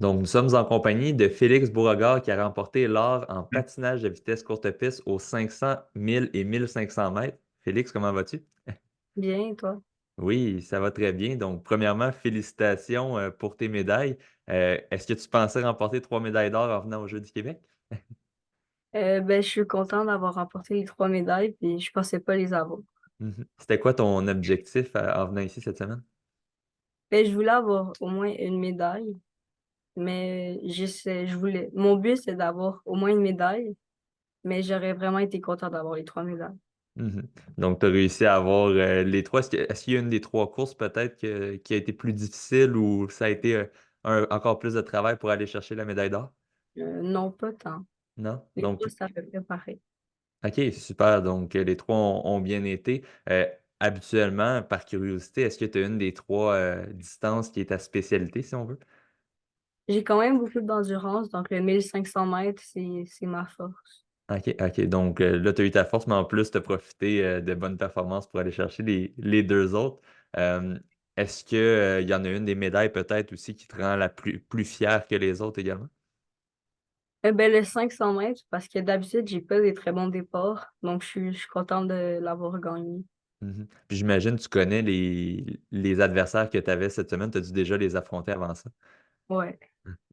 Donc, nous sommes en compagnie de Félix Beauregard qui a remporté l'or en patinage de vitesse courte piste aux 500, 1000 et 1500 mètres. Félix, comment vas-tu? Bien, et toi? Oui, ça va très bien. Donc, premièrement, félicitations pour tes médailles. Est-ce que tu pensais remporter 3 médailles d'or en venant aux Jeux du Québec? Je suis contente d'avoir remporté les 3 médailles, puis je pensais pas les avoir. Mhm. C'était quoi ton objectif en venant ici cette semaine? Je voulais avoir au moins une médaille, mais je voulais mon but, c'est d'avoir au moins une médaille, mais j'aurais vraiment été contente d'avoir les 3 médailles. Mhm. Donc, tu as réussi à avoir les trois. Est-ce qu'il y a une des trois courses peut-être qui a été plus difficile ou ça a été encore plus de travail pour aller chercher la médaille d'or? Non, pas tant. Non? Les Donc, 3, c'est à peu près pareil. OK, super. Donc, les trois ont bien été. Habituellement, par curiosité, est-ce que tu as une des trois distances qui est ta spécialité, si on veut? J'ai quand même beaucoup d'endurance, donc le 1 500 mètres, c'est ma force. OK, OK. Donc, là, tu as eu ta force, mais en plus, tu as profité de bonnes performances pour aller chercher les deux autres. Euh, Est-ce que, il y en a une des médailles peut-être aussi qui te rend la plus fière que les autres également? Le 500 mètres, parce que d'habitude, j'ai pas des très bons départs, donc je suis contente de l'avoir gagné. Mhm. Puis j'imagine, tu connais les adversaires que tu avais cette semaine, tu as dû déjà les affronter avant ça. Ouais.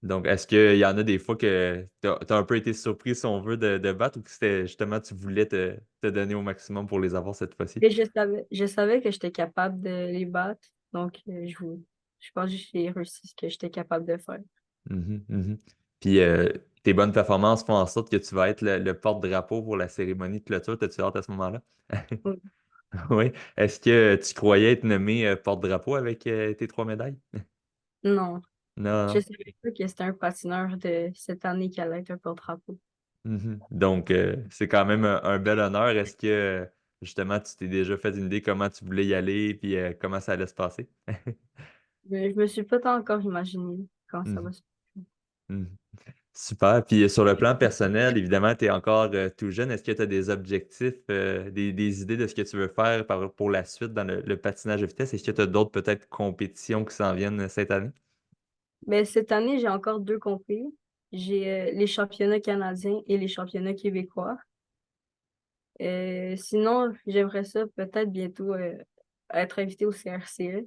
Donc, est-ce qu'il y en a des fois que tu as un peu été surpris, si on veut, de battre ou que c'était justement, tu voulais te donner au maximum pour les avoir cette fois-ci? Et je savais que j'étais capable de les battre, donc je pense que j'ai réussi ce que j'étais capable de faire. Mhm, mhm. Puis tes bonnes performances font en sorte que tu vas être le porte-drapeau pour la cérémonie de clôture. T'as-tu hâte à ce moment-là? Oui. Oui. Est-ce que tu croyais être nommé porte-drapeau avec tes 3 médailles? Non, Non, je non. savais pas que c'était un patineur de cette année qui allait être un porte-drapeau. Mhm. Donc, c'est quand même un bel honneur. Est-ce que, justement, tu t'es déjà fait une idée comment tu voulais y aller puis comment ça allait se passer? Mais je me suis pas tant encore imaginé comment ça va Mhm. se passer. Mhm. Super. Puis sur le plan personnel, évidemment, tu es encore tout jeune. Est-ce que tu as des objectifs, des idées de ce que tu veux faire pour la suite dans le patinage de vitesse? Est-ce que tu as d'autres peut-être compétitions qui s'en viennent cette année? Mais cette année, j'ai encore 2 compés. J'ai, les championnats canadiens et les championnats québécois. Sinon, j'aimerais ça peut-être bientôt, être invitée au CRCE.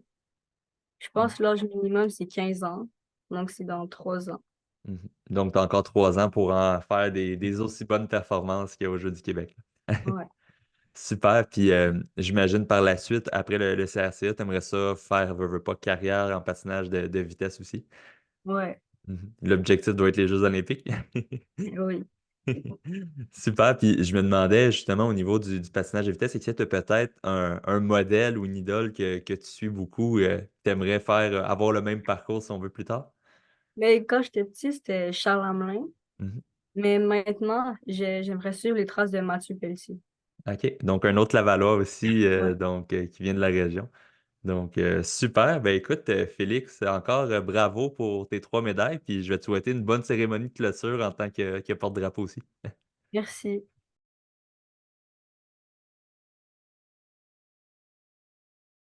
Je pense que l'âge minimum, c'est 15 ans, donc c'est dans 3 ans. Mhm. Donc, tu as encore 3 ans pour en faire des aussi bonnes performances qu'il y a au Jeux du Québec. Ouais, Super. Puis j'imagine par la suite, après le CRCA, tu aimerais ça faire, veux pas, carrière en patinage de vitesse aussi. ouais, Mhm. L'objectif doit être les Jeux olympiques. oui. Super. Puis je me demandais justement au niveau du patinage de vitesse, est-ce que tu as peut-être un modèle ou une idole que tu suis beaucoup, tu aimerais faire, avoir le même parcours si on veut plus tard? Mais quand j'étais petite, c'était Charles Hamelin, Mhm. mais maintenant, j'aimerais suivre les traces de Mathieu Pelletier. OK. Donc un autre Lavallois aussi, Ouais, donc qui vient de la région. Donc, super. Ben écoute, Félix, encore bravo pour tes 3 médailles. Puis je vais te souhaiter une bonne cérémonie de clôture en tant que porte-drapeau aussi. merci.